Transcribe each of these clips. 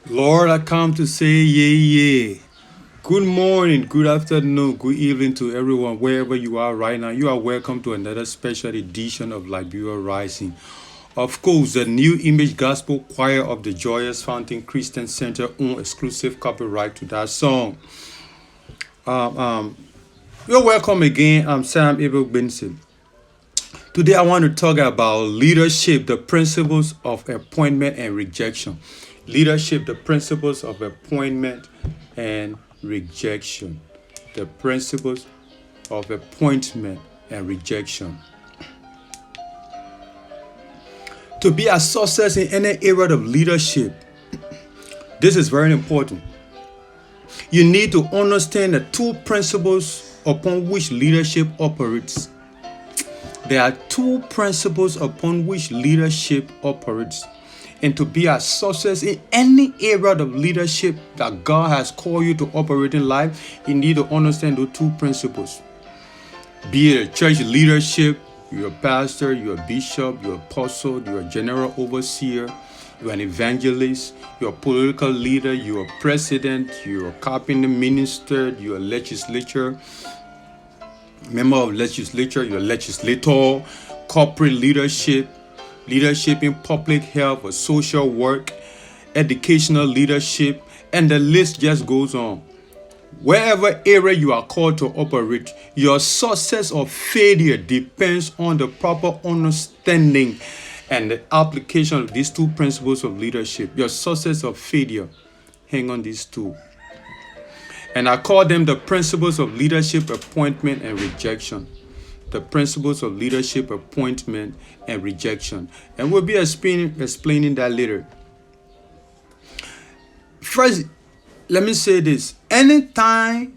Lord, I come to say, yeah. Good morning, good afternoon, good evening to everyone, wherever you are right now. You are welcome to another special edition of Liberia Rising. Of course, the New Image Gospel Choir of the Joyous Fountain Christian Center own exclusive copyright to that song. Um, um, you're welcome again. I'm Sam-Abel Gbinsay. Today, I want to talk about leadership, the principles of appointment and rejection. Leadership, the principles of appointment and rejection. The principles of appointment and rejection. To be a success in any area of leadership, this is very important. You need to understand the two principles upon which leadership operates. There are two principles upon which leadership operates. And to be a success in any area of leadership that God has called you to operate in life, you need to understand those two principles. Be it a church leadership, you're a pastor, you're a bishop, you're an apostle, you're a general overseer, you're an evangelist, you're a political leader, you're a president, you're a cabinet minister, you're a legislature, member of legislature, you're a legislator, corporate leadership, leadership in public health or social work, educational leadership, and the list just goes on. Wherever area you are called to operate, your success or failure depends on the proper understanding and the application of these two principles of leadership. Your success or failure hang on these two. And I call them the principles of leadership, appointment, and rejection. The principles of leadership, appointment, and rejection. And we'll be explaining that later. First, let me say this. Anytime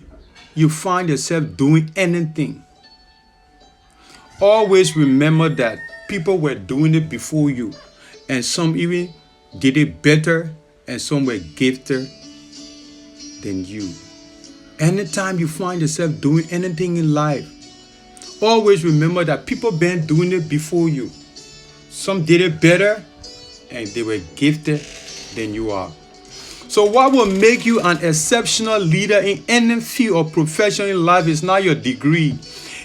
you find yourself doing anything, always remember that people were doing it before you. And some even did it better, and some were gifted than you. Anytime you find yourself doing anything in life, always remember that people been doing it before you. Some did it better and they were gifted than you are. So what will make you an exceptional leader in any field or profession in life is not your degree.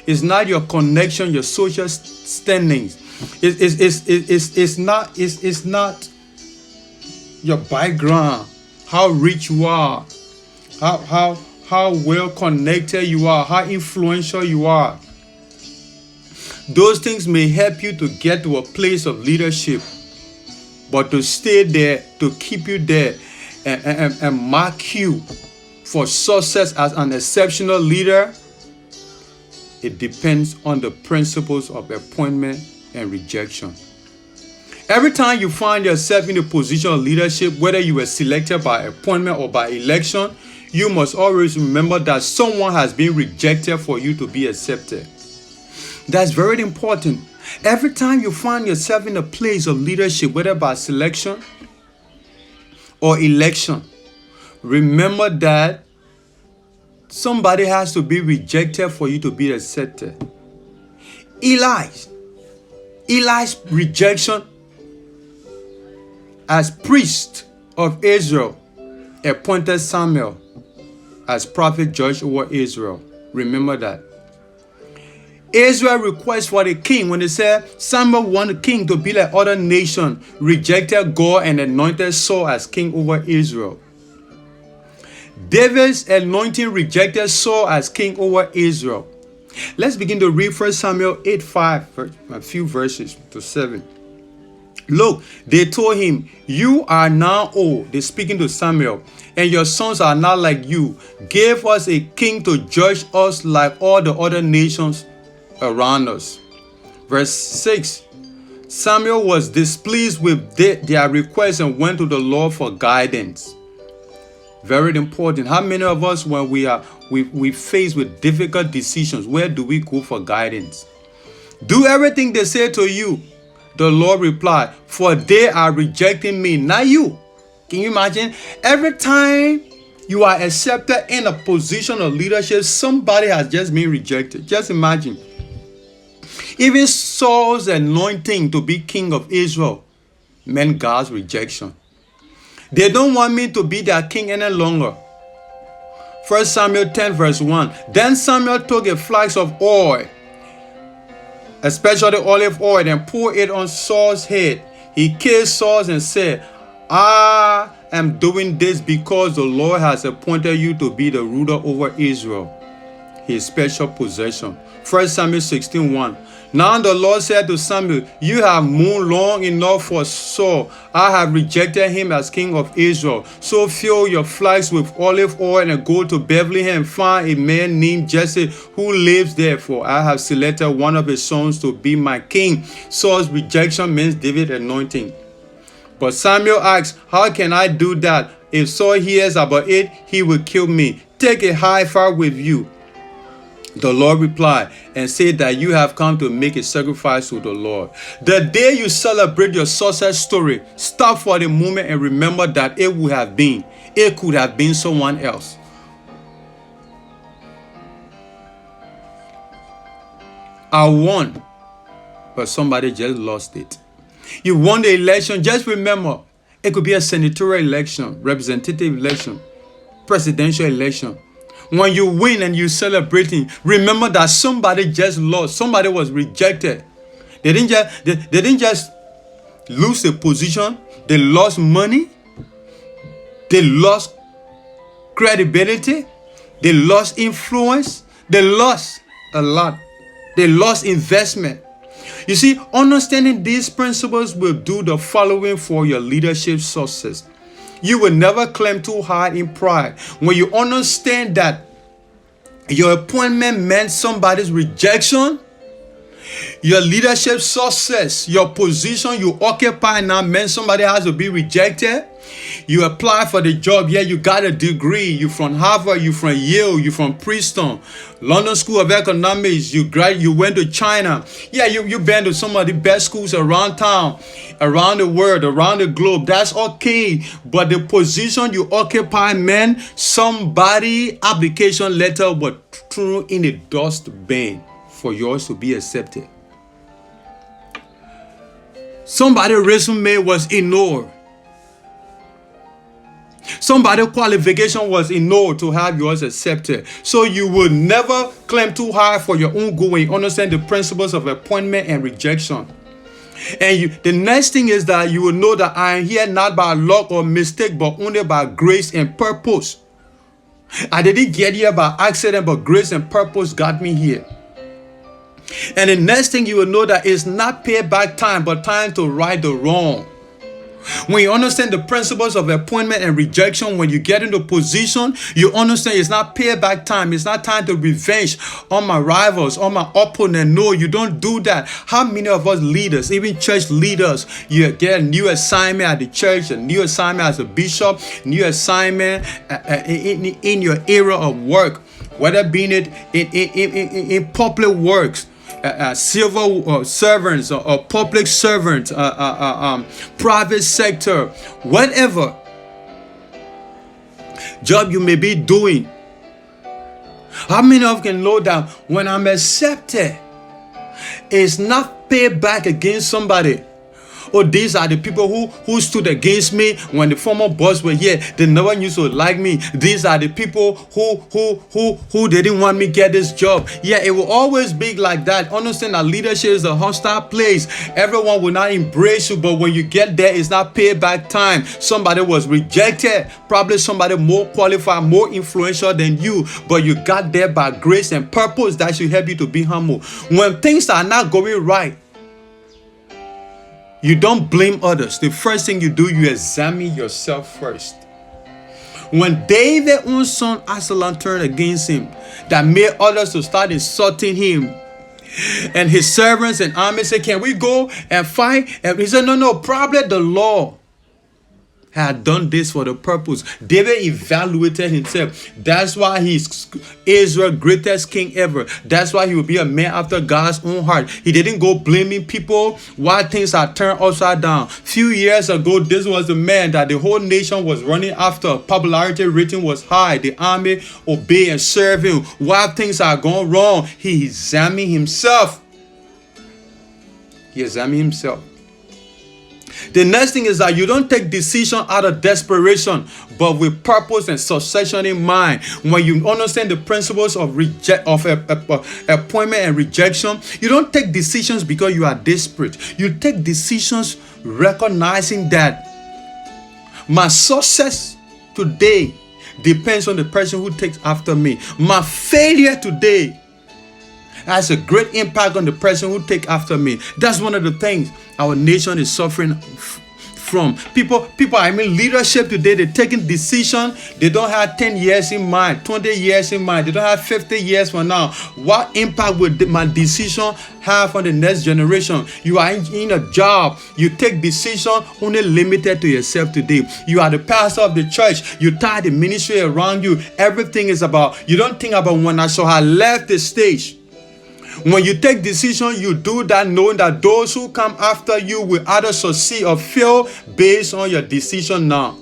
It's not your connection, your social standings. It's not your background, how rich you are, how well connected you are, how influential you are. Those things may help you to get to a place of leadership, but to stay there, to keep you there, and mark you for success as an exceptional leader, it depends on the principles of appointment and rejection. Every time you find yourself in a position of leadership, whether you were selected by appointment or by election, you must always remember that someone has been rejected for you to be accepted. That's very important. Every time you find yourself in a place of leadership, whether by selection or election, remember that somebody has to be rejected for you to be accepted. Eli's rejection as priest of Israel appointed Samuel as prophet judge over Israel. Remember that. Israel requests for the king. When they said Samuel wanted the king to be like other nations, rejected God and anointed Saul as king over Israel. David's anointing rejected Saul as king over Israel. Let's begin to read 1 Samuel 8:5, a few verses to 7. Look, they told him, you are now old. They're speaking to Samuel. And your sons are not like you. Give us a king to judge us like all the other nations around us. Verse 6. Samuel was displeased with their request and went to the Lord for guidance. Very important. How many of us, when we faced with difficult decisions, where do we go for guidance? Do everything they say to you. The Lord replied, for they are rejecting me, not you. Can you imagine? Every time you are accepted in a position of leadership, somebody has just been rejected. Just imagine. Even Saul's anointing to be king of Israel meant God's rejection. They don't want me to be their king any longer. 1 Samuel 10 verse 1. Then Samuel took a flask of oil, especially olive oil, and poured it on Saul's head. He kissed Saul and said, I am doing this because the Lord has appointed you to be the ruler over Israel, his special possession. 1 Samuel 16:1. Now the Lord said to Samuel, you have mourned long enough for Saul. I have rejected him as king of Israel. So fill your flask with olive oil and go to Bethlehem and find a man named Jesse who lives there, for I have selected one of his sons to be my king. Saul's rejection means David's anointing. But Samuel asked, how can I do that? If Saul hears about it, he will kill me. Take a heifer with you. The Lord replied and said that you have come to make a sacrifice to the Lord. The day you celebrate your success story, stop for the moment and remember that it could have been someone else. I won, but somebody just lost it. You won the election, just remember, it could be a senatorial election, representative election, presidential election. When you win and you're celebrating, remember that somebody just lost. Somebody was rejected. They didn't just lose the position. They lost money. They lost credibility. They lost influence. They lost a lot. They lost investment. You see, understanding these principles will do the following for your leadership success. You will never climb too high in pride. When you understand that your appointment meant somebody's rejection, your leadership success, your position you occupy now meant somebody has to be rejected. You apply for the job, yeah, you got a degree, you from Harvard, you from Yale, you from Princeton, London School of Economics, you went to China. Yeah, you've been to some of the best schools around town, around the world, around the globe. That's okay. But the position you occupy meant somebody application letter was thrown in a dustbin for yours to be accepted. Somebody's resume was ignored. Somebody's qualification was ignored to have yours accepted. So you will never climb too high for your own good when you understand the principles of appointment and rejection. And the next thing is that you will know that I am here not by luck or mistake, but only by grace and purpose. I didn't get here by accident, but grace and purpose got me here. And the next thing you will know that it's not payback time, but time to right the wrong. When you understand the principles of appointment and rejection, when you get into position, you understand it's not payback time. It's not time to revenge on my rivals, on my opponent. No, you don't do that. How many of us leaders, even church leaders, you get a new assignment at the church, a new assignment as a bishop, new assignment in your area of work, whether being it in public works, civil servants or public servants, private sector, whatever job you may be doing. How many of you can know that when I'm accepted, it's not payback against somebody? Oh, these are the people who stood against me when the former boss were here. They never used to like me. These are the people who didn't want me to get this job. Yeah, it will always be like that. Understand that leadership is a hostile place. Everyone will not embrace you, but when you get there, it's not payback time. Somebody was rejected. Probably somebody more qualified, more influential than you, but you got there by grace and purpose that should help you to be humble. When things are not going right, you don't blame others. The first thing you do, you examine yourself first. When David's own son Absalom turned against him, that made others to start insulting him, and his servants and army said, can we go and fight? And he said, no, probably the Lord had done this for the purpose. David evaluated himself. That's why he's Israel's greatest king ever. That's why he will be a man after God's own heart. He didn't go blaming people why things are turned upside down. Few years ago, this was the man that the whole nation was running after. Popularity rating was high. The army obeyed and served him. While things are going wrong, he examined himself. He examined himself. The next thing is that you don't take decision out of desperation, but with purpose and succession in mind. When you understand the principles of appointment and rejection, you don't take decisions because you are desperate. You take decisions recognizing that my success today depends on the person who takes after me. My failure today has a great impact on the person who take after me. That's one of the things our nation is suffering from. People, leadership today, they're taking decision. They don't have 10 years in mind, 20 years in mind. They don't have 50 years from now. What impact would my decision have on the next generation? You are in a job. You take decision only limited to yourself today. You are the pastor of the church. You tie the ministry around you. Everything is about, you don't think about when I saw her left the stage. When you take decision, you do that knowing that those who come after you will either succeed or fail based on your decision now.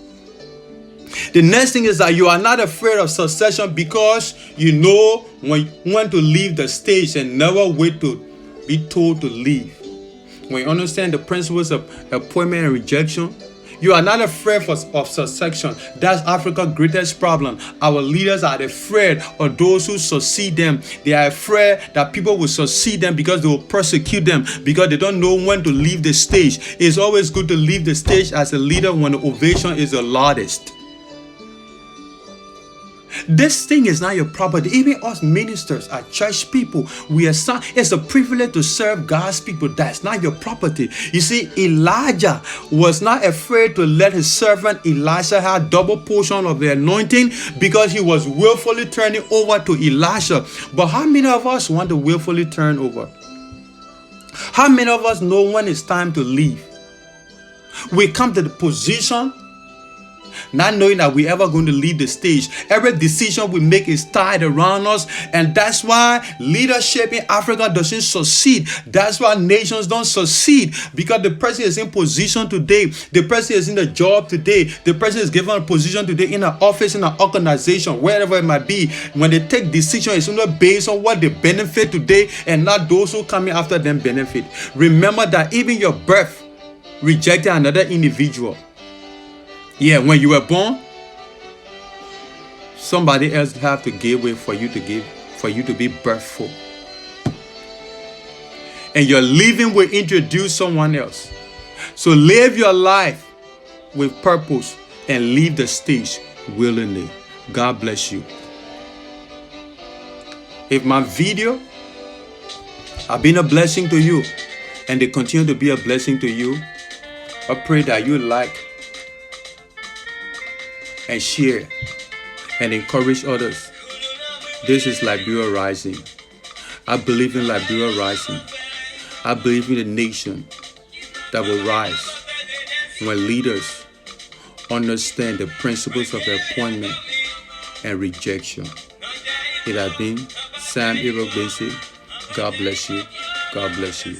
The next thing is that you are not afraid of succession because you know when to leave the stage and never wait to be told to leave. When you understand the principles of appointment and rejection, you are not afraid of succession. That's Africa's greatest problem. Our leaders are afraid of those who succeed them. They are afraid that people will succeed them because they will persecute them, because they don't know when to leave the stage. It's always good to leave the stage as a leader when the ovation is the loudest. This thing is not your property. Even us ministers, our church people, it's a privilege to serve God's people. That's not your property. You see, Elijah was not afraid to let his servant Elisha have double portion of the anointing because he was willfully turning over to Elisha. But how many of us want to willfully turn over? How many of us know when it's time to leave? We come to the position not knowing that we're ever going to leave the stage. Every decision we make is tied around us, and that's why leadership in Africa doesn't succeed. That's why nations don't succeed, because the person is in position today. The person is in the job today. The person is given a position today in an office, in an organization, wherever it might be. When they take decisions, it's only based on what they benefit today and not those who come in after them benefit. Remember that even your birth rejected another individual. Yeah, when you were born, somebody else have to give way for you to be birthful. And your leaving will introduce someone else. So live your life with purpose and leave the stage willingly. God bless you. If my video have been a blessing to you and they continue to be a blessing to you, I pray that you like and share and encourage others. This is Liberia Rising. I believe in Liberia Rising. I believe in a nation that will rise when leaders understand the principles of appointment and rejection. It has been Sam-Abel Gbinsay. God bless you. God bless you.